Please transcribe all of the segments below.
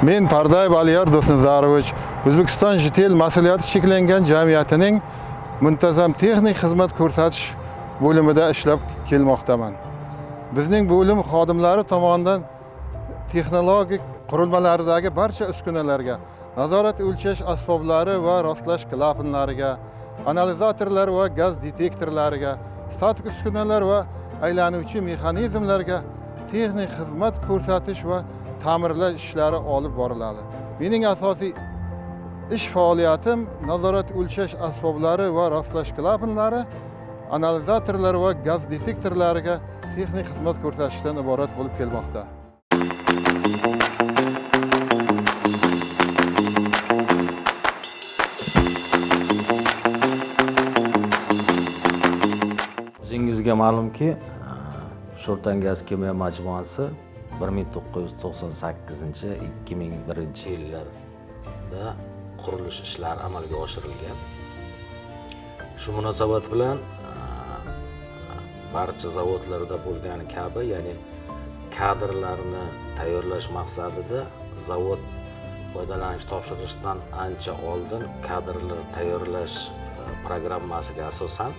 Men Pardayev Alyor Do'stnazarovich, O'zbekiston JTL mas'uliyati cheklangan jamiyatining muntazam texnik xizmat ko'rsatish bo'limida ishlab kelmoqdaman. Bizning bo'lim xodimlari tomonidan texnologik qurilmalaridagi barcha uskunalarga, nazorat o'lchash asboblari va rostlash klapanlariga, analizatorlar va gaz detektorlariga, statik uskunalar va aylanuvchi mexanizmlarga texnik xizmat ko'rsatish va ta'mirlash ishlari olib boriladi. Mening asosiy ish faoliyatim nazorat o'lchash asboblari va rostlash klapanlari, analizatorlar va gaz detektorlariga texnik xizmat ko'rsatishdan iborat bo'lib kelmoqda. O'zingizga ma'lumki, Sho'rtan gaz kimyo majmuasi 1998-2001 yillarda qurilish ishlari amalga oshirilgan. Shu munosabat bilan barcha zavodlarda bo'lgani kabi, ya'ni kadrlarni tayyorlash maqsadida zavod foydalanish topshirishdan ancha oldin kadrlar tayyorlash programmasiga asosan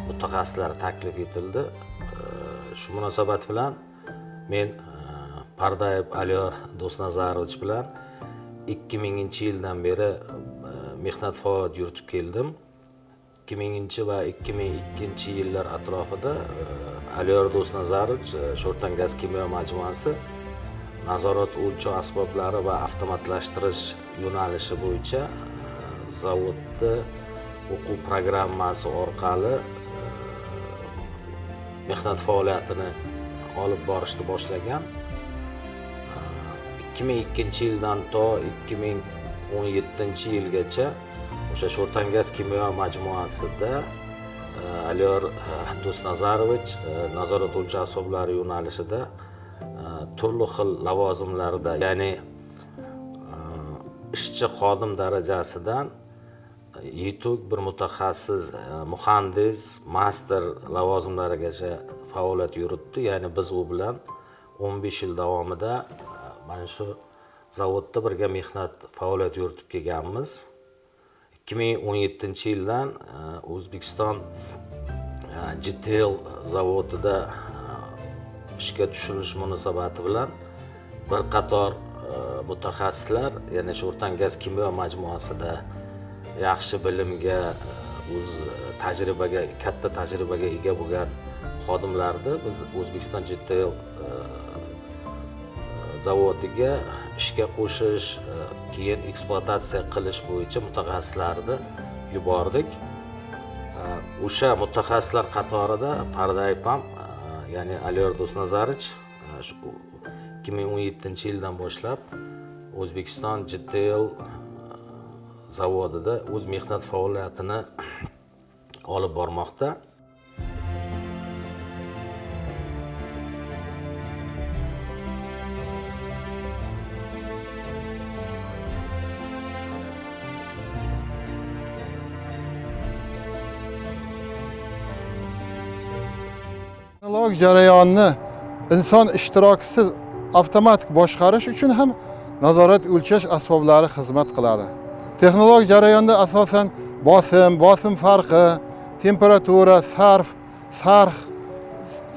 mutaxassislar taklif etildi. Shu munosabat bilan men Pardayev Alyor Do'stnazarovich bilan 2000-yildan beri mehnat faoliyat yuritib keldim. 2000 va 2002-yillar atrofida Alyor Do'stnazarovich Sho'rtan gaz kimyo majmuasi nazorat o'lchov asboblari va avtomatlashtirish yo'nalishi bo'yicha zavodda o'quv programmasi orqali mehnat faoliyatini olib borishni boshlagan. 2002-yildan to 2017-yilgacha o'sha Sho'rtan gaz kimyo majmuasida Alyor Do'stnazarovich nazorat o'lchov asboblari yo'nalishida turli xil lavozimlarda, ya'ni ishchi xodim darajasidan yetuk bir mutaxassis, muhandis, master lavozimlarigacha faoliyat yuritdi. Ya'ni biz u bilan 15 yil davomida mana shu zavodda birga mehnat faoliyat yuritib kelganmiz. 2017-yildan O'zbekiston JTL zavodida ishga tushirish munosabati bilan bir qator mutaxassislar, ya'ni Sho'rtan gaz kimyo majmuasida yaxshi bilimga, o'z tajribaga, katta tajribaga ega bo'lgan xodimlarni biz O'zbekiston JTL zavodiga ishga qo'shish, keyin ekspluatatsiya qilish bo'yicha mutaxassislarni yubordik. O'sha mutaxassislar qatorida Pardayev ham, ya'ni Alyor Do'stnazarovich 2017-yildan boshlab O'zbekiston JTL zavodida o'z mehnat faoliyatini olib bormoqda. Texnologik jarayonni inson ishtirokisiz avtomatik boshqarish uchun ham nazorat o'lchash asboblari xizmat qiladi. Texnologik jarayonda asosan bosim farqi, temperatura, sarf,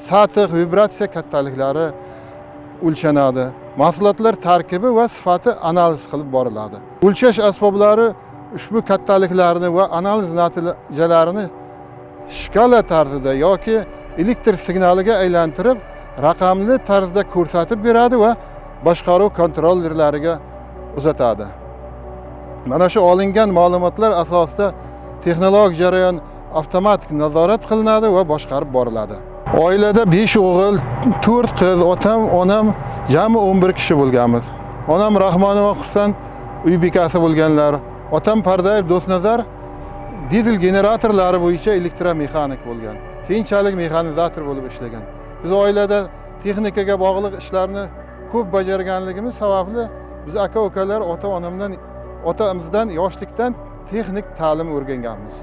satig', vibratsiya kattaliklari o'lchanadi. Mahsulotlar tarkibi va sifati analiz qilib boriladi. O'lchash asboblari ushbu kattaliklarni va analiz natijalarini shkala tarzida yoki elektr signaliga aylantirib, raqamli tarzda ko'rsatib beradi va boshqaruv kontrollerlariga uzatadi. Mana shu olingan ma'lumotlar asosida texnologik jarayon avtomatik nazorat qilinadi va boshqarib boriladi. Oilada 5 o'g'il, 4 qiz, otam, onam jami 11 kishi bo'lganmiz. Onam Rahmonova Xursand uy bekasi bo'lganlar. Otam Pardayev Do'stnazar dizel generatorlari bo'yicha elektromexanik bo'lgan. Keyinchalik mexanizator bo'lib ishlagan. Biz oilada texnikaga bog'liq ishlarni ko'p bajarganligimiz sababli biz aka-ukalar otamizdan yoshlikdan texnik ta'lim o'rganganmiz.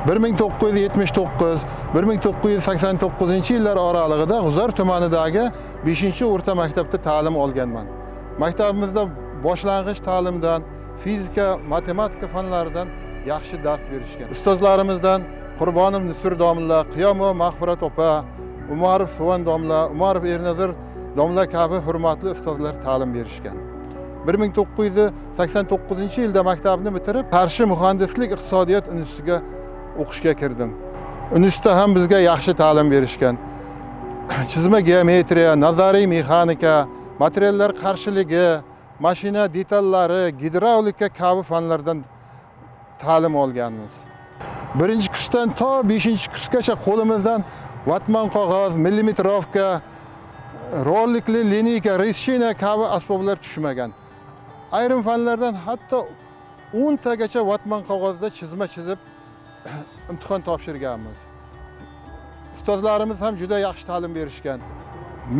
1979-1989 yillar oralig'ida G'uzor tumanidagi 5-o'rta maktabda ta'lim olganman. Maktabimizda boshlang'ich ta'limdan, fizika, matematika fanlaridan yaxshi dars berishgan. Ustozlarimizdan Qurbonov Nusur domla, Qiyomova Mag'firat opa, Umarov Suvan domla, Umarov Ernazir domla kabi hurmatli ustozlar ta'lim berishgan. 1989-yilda maktabni bitirib, Qarshi muhandislik iqtisodiyot institutiga o'qishga kirdim. Institutda ham bizga yaxshi ta'lim berishgan. Chizma geometriya, nazariy mexanika, materiallar qarshiligi, mashina detallari, gidravlika kabi fanlardan ta'lim olganmiz. 1-kursdan to 5-kursgacha qo'limizdan vatman qog'oz, millimetrovka, rolikli lineyka, reshina kabi asboblar tushmagan. Ayrim fanlardan hatto 10 tagacha vatman qog'ozda chizma chizib imtihon topshirganmiz. Ustozlarimiz ham juda yaxshi ta'lim berishgan.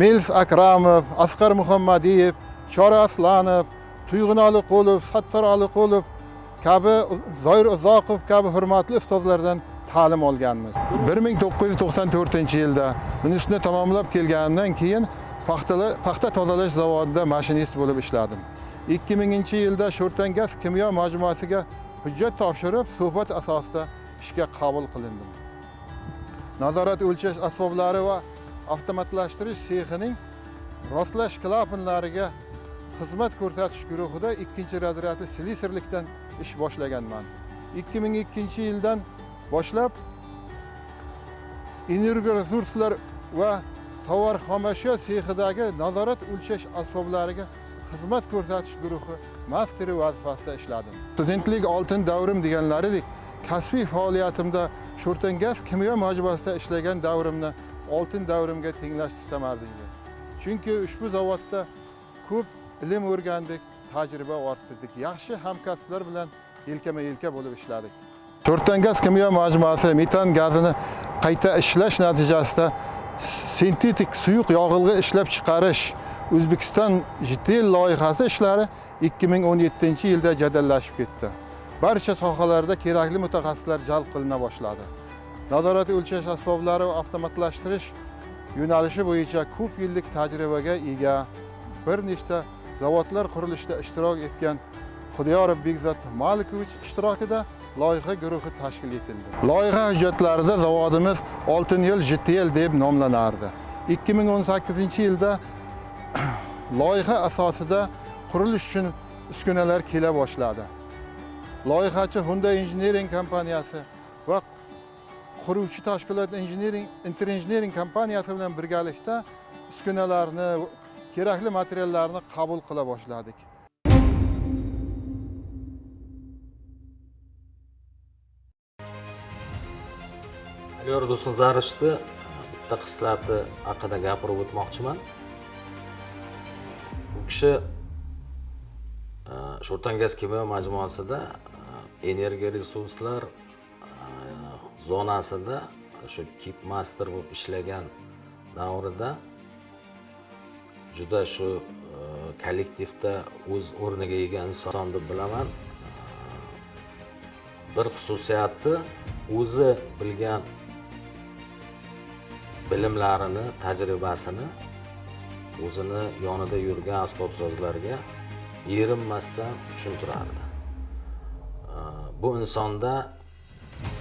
Mels Akramov, Asqar Muhammadiyev, Chora Aslanov, Tuyg'un Aliqulov, Sattor Aliqulov kabi, Zoir Uzoqov kabi hurmatli ustozlardan ta'lim olganmiz. 1994-yilda institutni tamomlab kelganimdan keyin paxta tozalash zavodida mashinist bo'lib ishladim. 2000-yilda Sho'rtan gaz kimyo majmuasiga hujjat topshirib, suhbat asosida ishga qabul qilindim. Nazorat o'lchash asboblari va avtomatlashtirish sexining rostlash klapanlariga xizmat ko'rsatish guruhida 2-razryadli slesarlikdan ish boshlaganman. 2002-yildan boshlab energoresurslar va tovar xomashyo sexidagi nazorat o'lchash asboblariga xizmat ko'rsatish guruhi masteri vazifasida ishladim. Studentlik oltin davrim deganlaridek, kasbiy faoliyatimda Sho'rtan gaz kimyo majmuasida ishlagan davrimni oltin davrimga tenglashtirsam ardiydi. Chunki ushbu zavodda ko'p ilm o'rgandik, tajriba orttirdik. Yaxshi hamkasblar bilan yelkama-yelka bo'lib ishladik. Sho'rtan gaz kimyo majmuasi metan gazini qayta ishlash natijasida sintetik suyuq yog'ilg'i ishlab chiqarish O'zbekiston JTL loyihasi ishlari 2017-yilda jadallashib ketdi. Barcha sohalarda kerakli mutaxassislar jalb qilina boshladi. Nazorat o'lchash asboblari va avtomatlashtirish yo'nalishi bo'yicha ko'p yillik tajribaga ega bir nechta zavodlar qurilishida ishtirok etgan Xudoyorov Bekzod Malikovich ishtirokida loyiha guruhi tashkil etildi. Loyiha hujjatlarida zavodimiz Oltin yo'l JTL deb nomlanardi. 2018-yilda loyiha asosida qurilish uchun uskunalar kela boshladi. Loyihachi Hyundai Engineering kompaniyasi va quruvchi tashkilot Interengineering kompaniyasi bilan birgalikda uskunalarni, kerakli materiallarni qabul qila boshladik. Aliyor Do'stunzarishni bitta xislati haqida gapirib o'tmoqchiman. Bu kishi Sho'rtan gaz kimyo majmuasida energiya resurslar zonasida shu kip master bo'lib ishlagan davrida juda shu kollektivda o'z o'rniga ega inson deb bilaman. Bir xususiyati o'zi bilgan bilimlarini, tajribasini o'zini yonida yurgan asbobsozlarga erinmasdan tushuntirardi. Bu insonda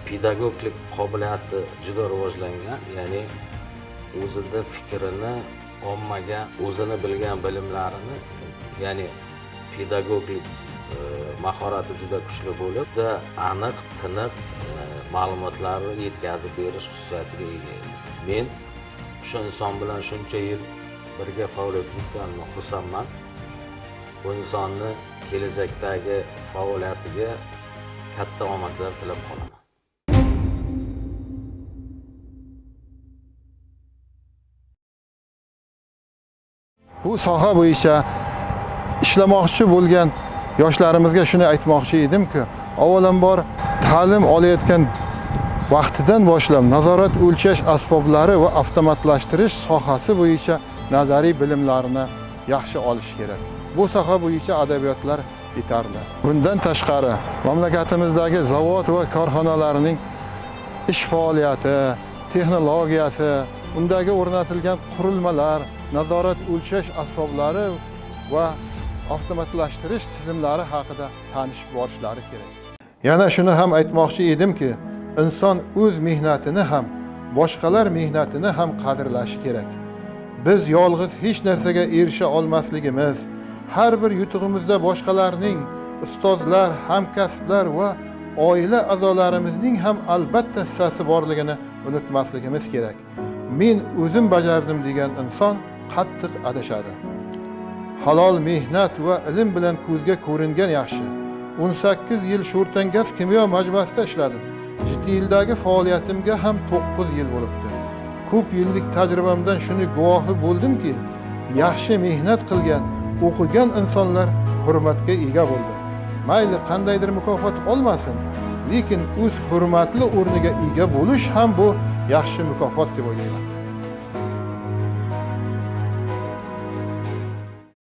pedagoglik qobiliyati juda rivojlangan, ya'ni o'zida fikrini ommaga, o'zini bilgan bilimlarini, ya'ni pedagoglik mahorati juda kuchli bo'lib, juda aniq, tiniq ma'lumotlarni yetkazib berish xususiyatiga ega edi. Men shu inson bilan shuncha yil birga faoliyat yuritganimdan xursandman. Bu insonni kelajakdagi faoliyatiga katta omadlar tilab qolaman. Bu soha bo'yicha ishlamoqchi bo'lgan yoshlarimizga shuni aytmoqchi edimki, avvalambor ta'lim olayotgan vaqtidan boshlab nazorat o'lchash asboblari va avtomatlashtirish sohasi bo'yicha nazariy bilimlarini yaxshi olish kerak. Bu soha bo'yicha adabiyotlar yetarli. Bundan tashqari, mamlakatimizdagi zavod va korxonalarning ish faoliyati, texnologiyasi, undagi o'rnatilgan qurilmalar, nazorat o'lchash asboblari va avtomatlashtirish tizimlari haqida tanishib borishlari kerak. Yana shuni ham aytmoqchi edimki, inson o'z mehnatini ham, boshqalar mehnatini ham qadrlashi kerak. Biz yolg'iz hech narsaga erisha olmasligimiz, har bir yutug'imizda boshqalarning, ustozlar, hamkasblar va oila a'zolarimizning ham albatta hissasi borligini unutmasligimiz kerak. Men o'zim bajardim degan inson qattiq adashadi. Halol mehnat va ilm bilan ko'zga ko'ringan yaxshi. 18 yil Sho'rtangaz kimyo majmuasida ishladim. 7 yildagi faoliyatimga ham 9 yil bo'libdi. Ko'p yillik tajribamdan shuni guvohi bo'ldimki, yaxshi mehnat qilgan, o'qigan insonlar hurmatga ega bo'ldi. Mayli qandaydir mukofot olmasin, lekin o'z hurmatli o'rniga ega bo'lish ham bu yaxshi mukofot deb o'ylayman.